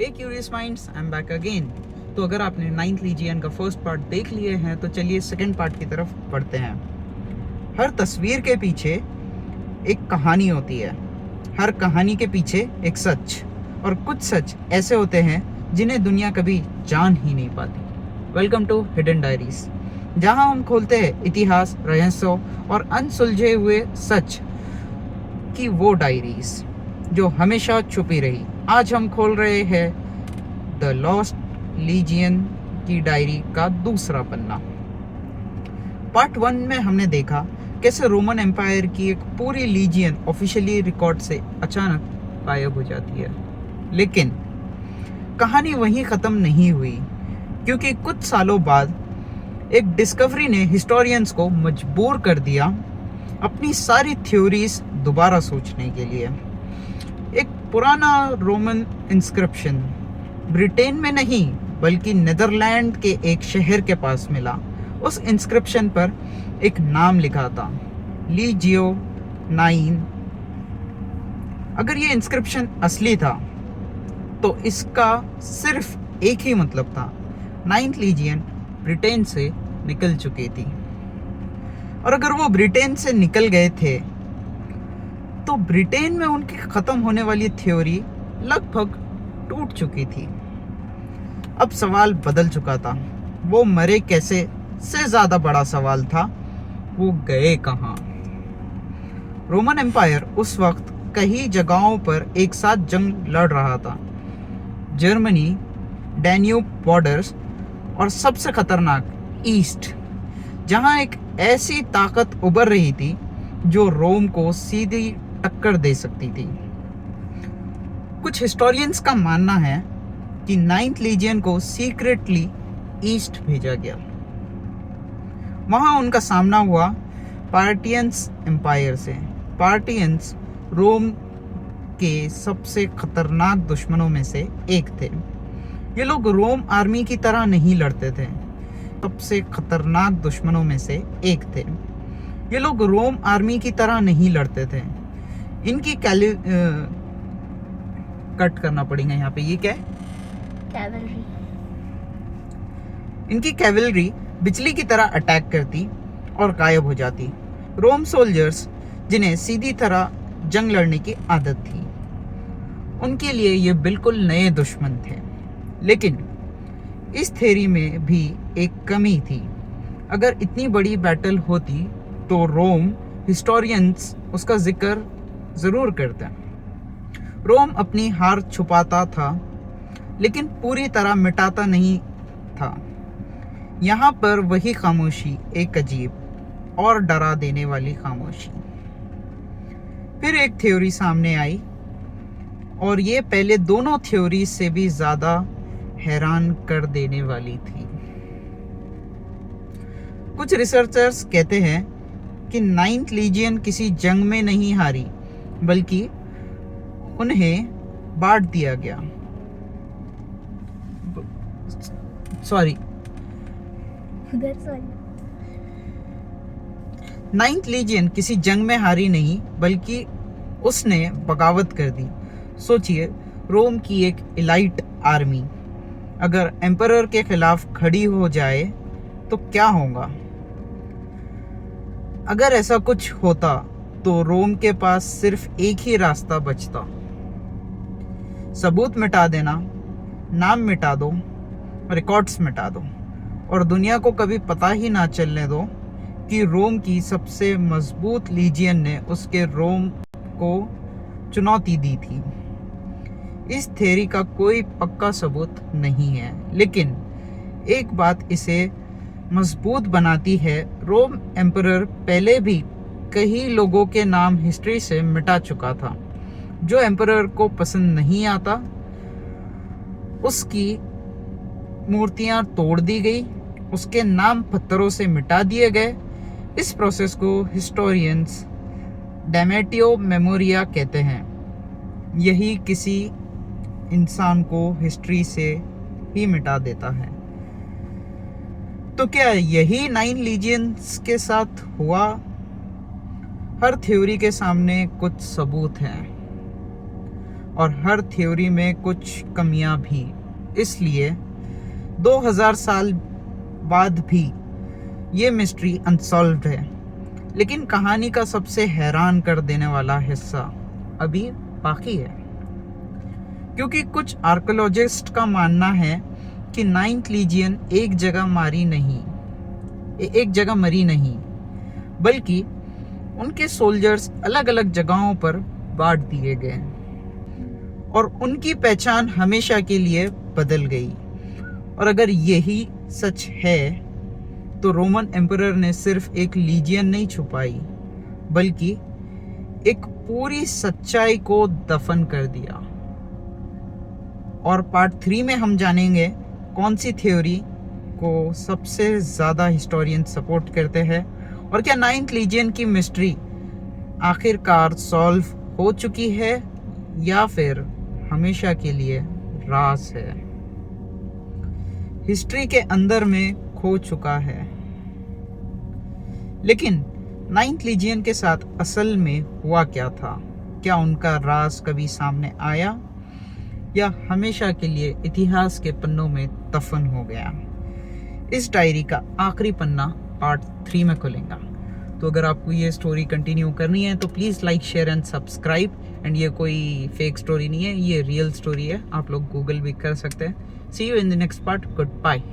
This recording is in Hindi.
Hey curious minds, I am back again. तो अगर आपने 9th लीजियन का फर्स्ट पार्ट देख लिए हैं तो चलिए सेकंड पार्ट की तरफ बढ़ते हैं। हर तस्वीर के पीछे एक कहानी होती है, हर कहानी के पीछे एक सच, और कुछ सच ऐसे होते हैं जिन्हें दुनिया कभी जान ही नहीं पाती। वेलकम टू हिडन डायरीज, जहां हम खोलते हैं इतिहास, रहस्यों और अनसुलझे हुए सच की वो डायरीज जो हमेशा छुपी रही। आज हम खोल रहे हैं द लॉस्ट लीजियन की डायरी का दूसरा पन्ना। पार्ट 1 में हमने देखा कैसे रोमन एम्पायर की एक पूरी लीजियन ऑफिशियली रिकॉर्ड से अचानक गायब हो जाती है। लेकिन कहानी वहीं खत्म नहीं हुई, क्योंकि कुछ सालों बाद एक डिस्कवरी ने हिस्टोरियंस को मजबूर कर दिया अपनी सारी थ्योरीज दोबारा सोचने के लिए। एक पुराना रोमन इंस्क्रिप्शन ब्रिटेन में नहीं बल्कि नेदरलैंड के एक शहर के पास मिला। उस इंस्क्रिप्शन पर एक नाम लिखा था, लीजियो 9। अगर ये इंस्क्रिप्शन असली था तो इसका सिर्फ एक ही मतलब था, 9th लीजियन ब्रिटेन से निकल चुकी थी। और अगर वो ब्रिटेन से निकल गए थे तो ब्रिटेन में उनकी खत्म होने वाली थ्योरी लगभग टूट चुकी थी। अब सवाल बदल चुका था, वो मरे कैसे से ज्यादा बड़ा सवाल था, वो गए कहां। रोमन एम्पायर उस वक्त कई जगहों पर एक साथ जंग लड़ रहा था। जर्मनी, डैन्यूब बॉर्डर्स, और सबसे खतरनाक ईस्ट, जहां एक ऐसी ताकत उभर रही थी जो रोम को सीधी टक्कर दे सकती थी। कुछ हिस्टोरियंस का मानना है कि 9th लीजियन को सीक्रेटली ईस्ट भेजा गया। वहां उनका सामना हुआ पार्टियंस एम्पायर से। पार्टियंस रोम के सबसे खतरनाक दुश्मनों में से एक थे। ये लोग रोम आर्मी की तरह नहीं लड़ते थे, सबसे खतरनाक दुश्मनों में से एक थे। ये लोग रोम आर्मी की तरह नहीं लड़ते थे। इनकी कट करना पड़ेगा यहाँ पे, ये क्या है? कैवलरी। इनकी कैवलरी बिजली की तरह अटैक करती और गायब हो जाती। रोम सोल्जर्स, जिन्हें सीधी तरह जंग लड़ने की आदत थी, उनके लिए ये बिल्कुल नए दुश्मन थे। लेकिन इस थ्योरी में भी एक कमी थी। अगर इतनी बड़ी बैटल होती तो रोम हिस्टोरियंस उसका जिक्र जरूर करते। रोम अपनी हार छुपाता था लेकिन पूरी तरह मिटाता नहीं था। यहाँ पर वही खामोशी, एक अजीब और डरा देने वाली खामोशी। फिर एक थ्योरी सामने आई, और ये पहले दोनों थ्योरी से भी ज्यादा हैरान कर देने वाली थी। कुछ रिसर्चर्स कहते हैं कि 9th लीजियन किसी जंग में नहीं हारी, बल्कि उन्हें बांट दिया गया। सॉरी, 9th लीजियन किसी जंग में हारी नहीं, बल्कि उसने बगावत कर दी। सोचिए, रोम की एक इलाइट आर्मी अगर एम्परर के खिलाफ खड़ी हो जाए तो क्या होगा। अगर ऐसा कुछ होता तो रोम के पास सिर्फ एक ही रास्ता बचता, सबूत मिटा देना, नाम मिटा दो, रिकॉर्ड्स मिटा दो, और दुनिया को कभी पता ही ना चलने दो कि रोम की सबसे मजबूत लीजियन ने उसके रोम को चुनौती दी थी। इस थ्योरी का कोई पक्का सबूत नहीं है, लेकिन एक बात इसे मजबूत बनाती है, रोम एम्परर पहले भी कई लोगों के नाम हिस्ट्री से मिटा चुका था। जो एम्परर को पसंद नहीं आता उसकी मूर्तियां तोड़ दी गई, उसके नाम पत्थरों से मिटा दिए गए। इस प्रोसेस को हिस्टोरियंस डैमेटियो मेमोरिया कहते हैं। यही किसी इंसान को हिस्ट्री से ही मिटा देता है। तो क्या यही 9 लीजियंस के साथ हुआ? हर थ्योरी के सामने कुछ सबूत हैं। और हर थ्योरी में कुछ कमियां भी। इसलिए 2000 साल बाद भी ये मिस्ट्री अनसॉल्व्ड है। लेकिन कहानी का सबसे हैरान कर देने वाला हिस्सा अभी बाकी है, क्योंकि कुछ आर्कोलॉजिस्ट का मानना है कि 9th लीजियन एक जगह मरी नहीं, बल्कि उनके सोल्जर्स अलग अलग जगहों पर बांट दिए गए और उनकी पहचान हमेशा के लिए बदल गई। और अगर यही सच है तो रोमन एम्परर ने सिर्फ एक लीजियन नहीं छुपाई, बल्कि एक पूरी सच्चाई को दफन कर दिया। और पार्ट 3 में हम जानेंगे कौन सी थ्योरी को सबसे ज़्यादा हिस्टोरियन सपोर्ट करते हैं और क्या 9th लीजियन की मिस्ट्री आखिरकार सॉल्व हो चुकी है या फिर हमेशा के लिए राज है, हिस्ट्री के अंदर में खो चुका है। लेकिन 9th लीजियन के साथ असल में हुआ क्या था? क्या उनका राज कभी सामने आया या हमेशा के लिए इतिहास के पन्नों में दफन हो गया? इस डायरी का आखिरी पन्ना पार्ट 3 में खुलेगा। तो अगर आपको ये स्टोरी कंटिन्यू करनी है तो please like, share and subscribe. And ये कोई फेक स्टोरी नहीं है, ये रियल स्टोरी है, आप लोग गूगल भी कर सकते हैं। See you in the next part, good bye.